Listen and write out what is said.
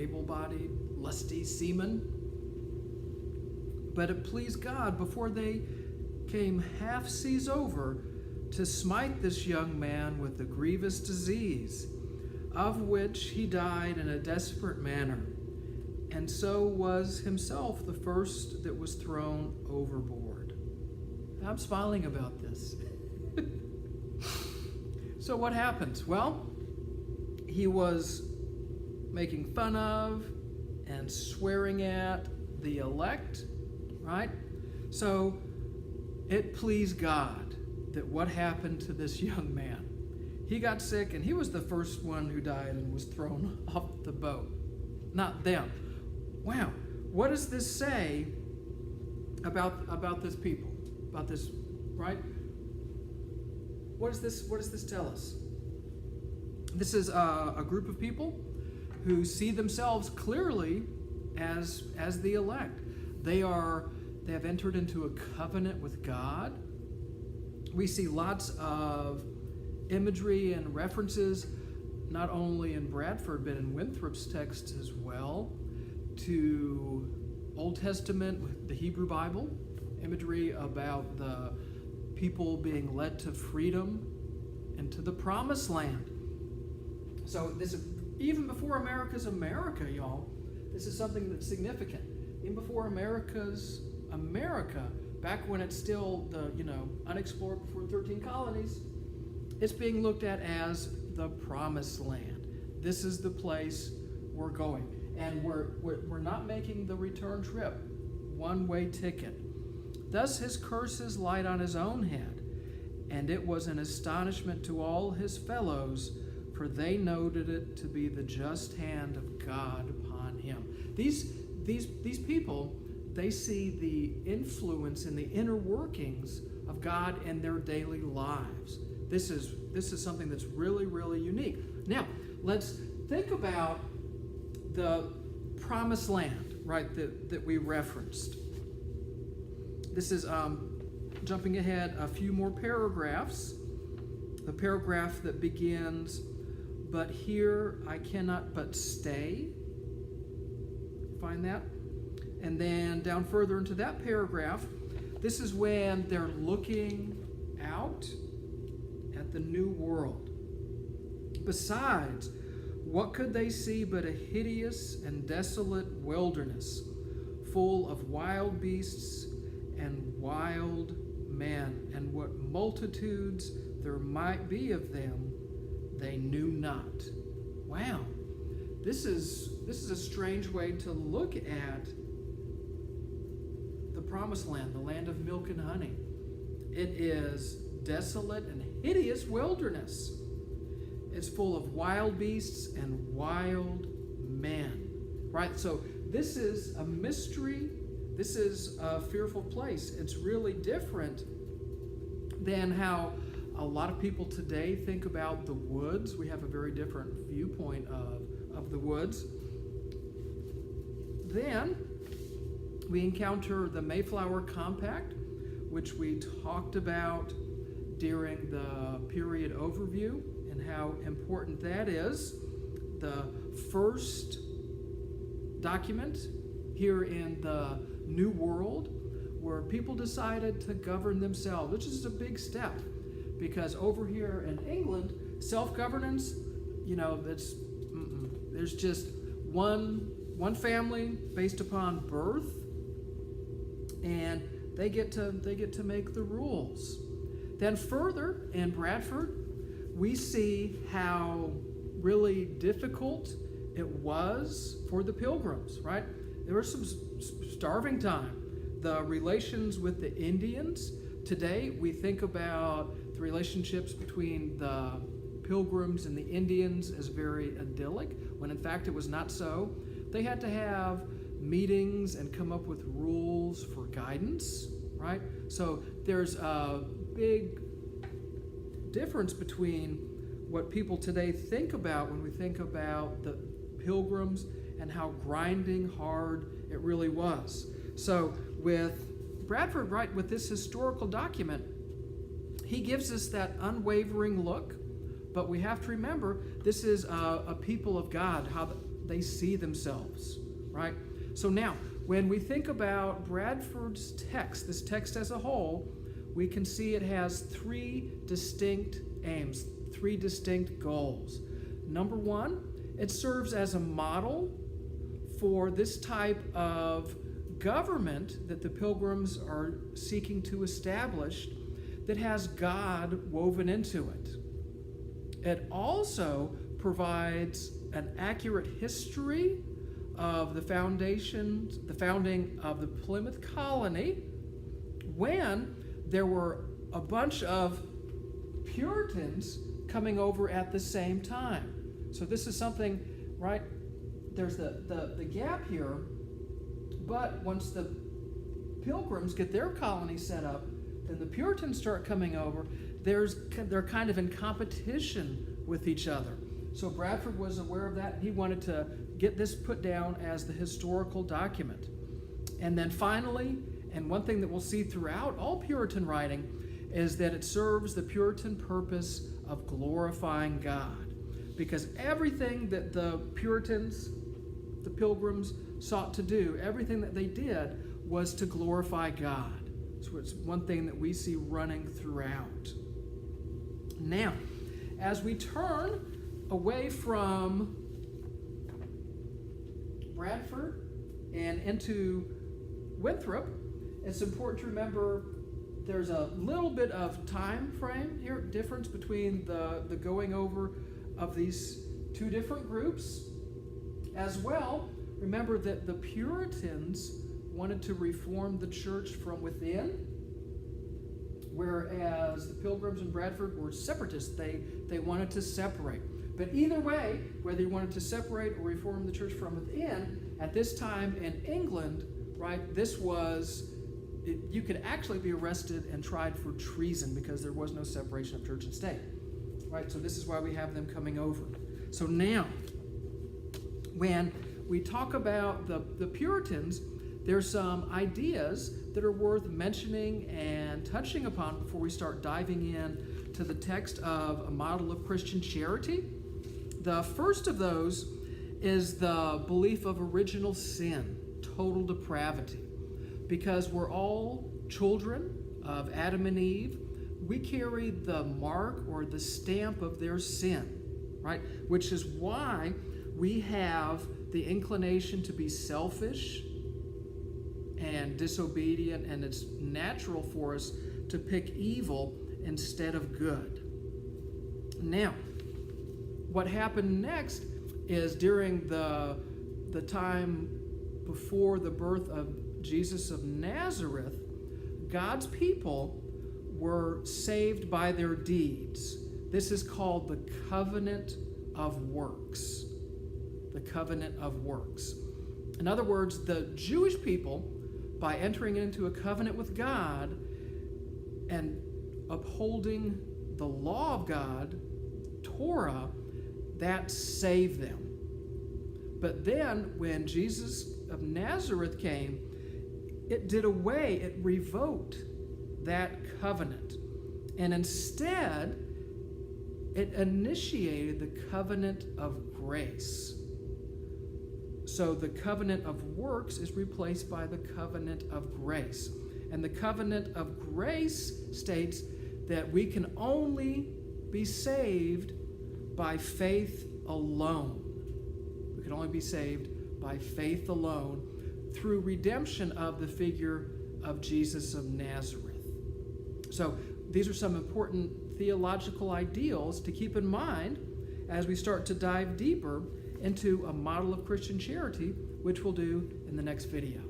able-bodied, lusty seamen. But it pleased God before they came half seas over to smite this young man with a grievous disease, of which he died in a desperate manner, and so was himself the first that was thrown overboard. I'm smiling about this. So what happens? Well, he was making fun of and swearing at the elect, right? So it pleased God that what happened to this young man. He got sick, and he was the first one who died and was thrown off the boat, not them. Wow, what does this say about this people, about this, right? What does this tell us? This is a group of people who see themselves clearly as the elect. They have entered into a covenant with God. We see lots of imagery and references, not only in Bradford, but in Winthrop's text as well, to Old Testament, the Hebrew Bible, imagery about the people being led to freedom and to the promised land. So this is, even before America's America, y'all, this is something that's significant. Even before America's America, back when it's still the, unexplored before 13 colonies, it's being looked at as the promised land. This is the place we're going. And we're not making the return trip, one-way ticket. Thus his curses light on his own head, and it was an astonishment to all his fellows, for they noted it to be the just hand of God upon him. These people, they see the influence and the inner workings of God in their daily lives. This is something that's really, really unique. Now, let's think about the promised land, right, that we referenced. This is jumping ahead a few more paragraphs. The paragraph that begins, "But here I cannot but stay." Find that? And then down further into that paragraph, this is when they're looking out at the new world. "Besides, what could they see but a hideous and desolate wilderness, full of wild beasts and wild men, and what multitudes there might be of them, they knew not." Wow, this is a strange way to look at the promised land, the land of milk and honey. It is desolate and hideous wilderness. It's full of wild beasts and wild men, right? So this is a mystery. This is a fearful place. It's really different than how a lot of people today think about the woods. We have a very different viewpoint of the woods. Then we encounter the Mayflower Compact, which we talked about during the period overview and how important that is. The first document here in the New World where people decided to govern themselves, which is a big step, because over here in England, self-governance, there's just one family based upon birth, and they get to make the rules. Then further in Bradford, we see how really difficult it was for the Pilgrims, right? There was some starving time. The relations with the Indians, today we think about the relationships between the Pilgrims and the Indians as very idyllic, when in fact it was not so. They had to have meetings and come up with rules for guidance, right? So there's a big difference between what people today think about when we think about the Pilgrims and how grinding hard it really was. So with Bradford, right, with this historical document, he gives us that unwavering look, but we have to remember this is a people of God, they see themselves, right? So now, when we think about Bradford's text, this text as a whole, we can see it has three distinct aims, three distinct goals. Number one, it serves as a model for this type of government that the Pilgrims are seeking to establish that has God woven into it. It also provides an accurate history of the founding of the Plymouth colony, when there were a bunch of Puritans coming over at the same time. So this is something, right? There's the gap here, but once the Pilgrims get their colony set up, then the Puritans start coming over. They're kind of in competition with each other. So Bradford was aware of that, and he wanted to get this put down as the historical document. And then finally, and one thing that we'll see throughout all Puritan writing, is that it serves the Puritan purpose of glorifying God. Because everything that the Puritans, the Pilgrims, sought to do, everything that they did was to glorify God. So it's one thing that we see running throughout. Now, as we turn away from Bradford and into Winthrop, it's important to remember there's a little bit of time frame here, difference between the going over of these two different groups. As well, remember that the Puritans wanted to reform the church from within, whereas the Pilgrims and Bradford were separatists. They wanted to separate. But either way, whether you wanted to separate or reform the church from within, at this time in England, right, this was, you could actually be arrested and tried for treason because there was no separation of church and state. Right, so this is why we have them coming over. So now, when we talk about the Puritans, there's some ideas that are worth mentioning and touching upon before we start diving in to the text of a model of Christian charity. The first of those is the belief of original sin, total depravity. Because we're all children of Adam and Eve, we carry the mark or the stamp of their sin, right? Which is why we have the inclination to be selfish and disobedient, and it's natural for us to pick evil instead of good. Now, what happened next is during the time before the birth of Jesus of Nazareth, God's people were saved by their deeds. This is called the covenant of works. The covenant of works. In other words, the Jewish people, by entering into a covenant with God and upholding the law of God, Torah, that saved them. But then when Jesus of Nazareth came, it revoked that covenant. And instead, it initiated the covenant of grace. So the covenant of works is replaced by the covenant of grace. And the covenant of grace states that we can only be saved by faith alone. We can only be saved by faith alone through redemption of the figure of Jesus of Nazareth. So these are some important theological ideals to keep in mind as we start to dive deeper into a model of Christian charity, which we'll do in the next video.